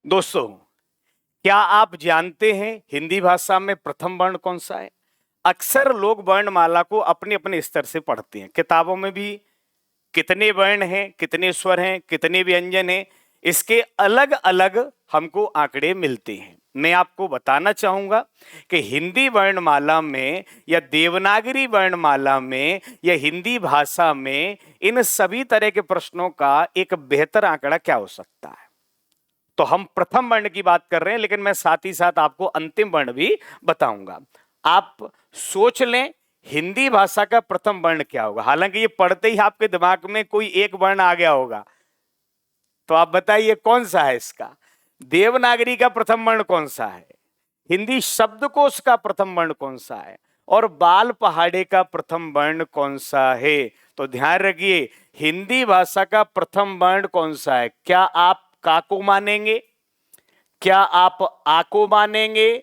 दोस्तों, क्या आप जानते हैं हिंदी भाषा में प्रथम वर्ण कौन सा है? अक्सर लोग वर्णमाला को अपने अपने स्तर से पढ़ते हैं। किताबों में भी कितने वर्ण हैं, कितने स्वर हैं, कितने व्यंजन हैं, इसके अलग अलग हमको आंकड़े मिलते हैं। मैं आपको बताना चाहूंगा कि हिंदी वर्णमाला में या देवनागरी वर्णमाला में या हिंदी भाषा में इन सभी तरह के प्रश्नों का एक बेहतर आंकड़ा क्या हो सकता है। तो हम प्रथम वर्ण की बात कर रहे हैं, लेकिन मैं साथ ही साथ आपको अंतिम वर्ण भी बताऊंगा। आप सोच लें हिंदी भाषा का प्रथम वर्ण क्या होगा। हालांकि ये पढ़ते ही आपके दिमाग में कोई एक वर्ण आ गया होगा, तो आप बताइए कौन सा है इसका। देवनागरी का प्रथम वर्ण कौन सा है, हिंदी शब्दकोश का प्रथम वर्ण कौन सा है, और बाल पहाड़े का प्रथम वर्ण कौन सा है। तो ध्यान रखिए, हिंदी भाषा का प्रथम वर्ण कौन सा है। क्या आप का को मानेंगे, क्या आप आ को मानेंगे,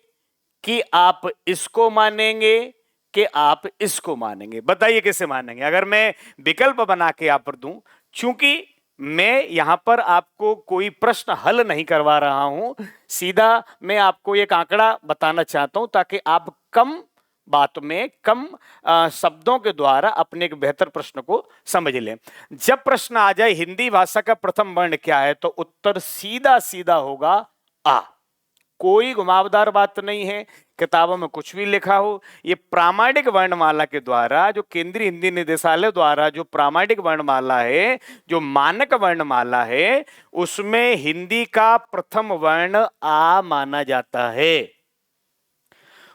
कि आप इसको मानेंगे, कि आप इसको मानेंगे? बताइए कैसे मानेंगे। अगर मैं विकल्प बना के आप पर दूं, चूंकि मैं यहां पर आपको कोई प्रश्न हल नहीं करवा रहा हूं, सीधा मैं आपको एक आंकड़ा बताना चाहता हूं ताकि आप कम बात में, कम शब्दों के द्वारा अपने एक बेहतर प्रश्न को समझ लें। जब प्रश्न आ जाए हिंदी भाषा का प्रथम वर्ण क्या है, तो उत्तर सीधा सीधा होगा आ। कोई घुमावदार बात नहीं है, किताबों में कुछ भी लिखा हो। ये प्रामाणिक वर्णमाला के द्वारा, जो केंद्रीय हिंदी निदेशालय द्वारा जो प्रामाणिक वर्णमाला है, जो मानक वर्णमाला है, उसमें हिंदी का प्रथम वर्ण आ माना जाता है।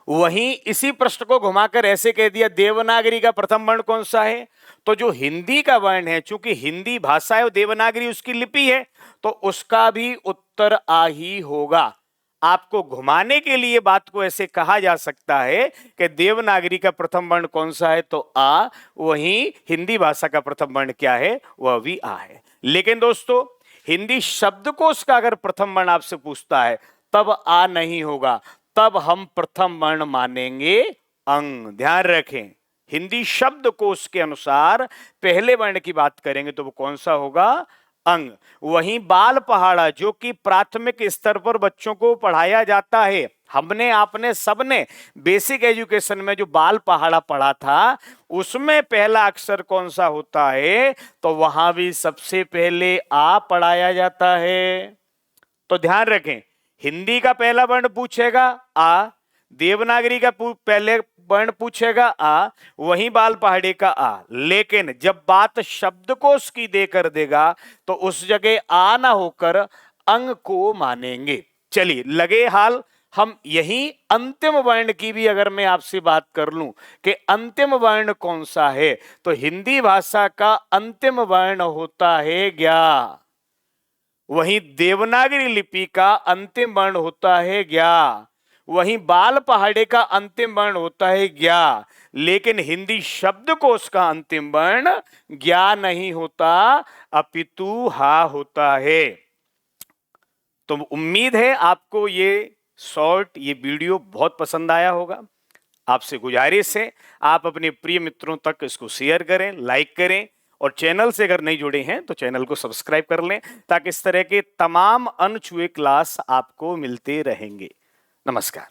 वहीं इसी प्रश्न को घुमाकर ऐसे कह दिया देवनागरी का प्रथम वर्ण कौन सा है, तो जो हिंदी का वर्ण है, चूंकि हिंदी भाषा है और देवनागरी उसकी लिपि है, तो उसका भी उत्तर आ ही होगा। आपको घुमाने के लिए बात को ऐसे कहा जा सकता है कि देवनागरी का प्रथम वर्ण कौन सा है, तो आ। वहीं हिंदी भाषा का प्रथम वर्ण क्या है, वह भी आ है। लेकिन दोस्तों, हिंदी शब्दकोश का अगर प्रथम वर्ण आपसे पूछता है, तब आ नहीं होगा, तब हम प्रथम वर्ण मानेंगे अंग। ध्यान रखें, हिंदी शब्दकोश के अनुसार पहले वर्ण की बात करेंगे तो वो कौन सा होगा, अंग। वहीं बाल पहाड़ा, जो कि प्राथमिक स्तर पर बच्चों को पढ़ाया जाता है, हमने आपने सबने बेसिक एजुकेशन में जो बाल पहाड़ा पढ़ा था, उसमें पहला अक्षर कौन सा होता है, तो वहां भी सबसे पहले आ पढ़ाया जाता है। तो ध्यान रखें, हिंदी का पहला वर्ण पूछेगा आ, देवनागरी का पहले वर्ण पूछेगा आ, वहीं बाल पहाड़ी का आ। लेकिन जब बात शब्दकोश की देकर देगा, तो उस जगह आ ना होकर अंग को मानेंगे। चलिए, लगे हाल हम यही अंतिम वर्ण की भी अगर मैं आपसे बात कर लूं कि अंतिम वर्ण कौन सा है, तो हिंदी भाषा का अंतिम वर्ण होता है ज्ञा। वहीं देवनागरी लिपि का अंतिम वर्ण होता है ज्ञा। वहीं बाल पहाड़े का अंतिम वर्ण होता है ज्ञा। लेकिन हिंदी शब्दकोश का अंतिम वर्ण ज्ञा नहीं होता, अपितु हा होता है। तो उम्मीद है आपको ये शॉर्ट, ये वीडियो बहुत पसंद आया होगा। आपसे गुजारिश है, आप अपने प्रिय मित्रों तक इसको शेयर करें, लाइक करें, और चैनल से अगर नहीं जुड़े हैं तो चैनल को सब्सक्राइब कर लें, ताकि इस तरह के तमाम अनछुए क्लास आपको मिलते रहेंगे। नमस्कार।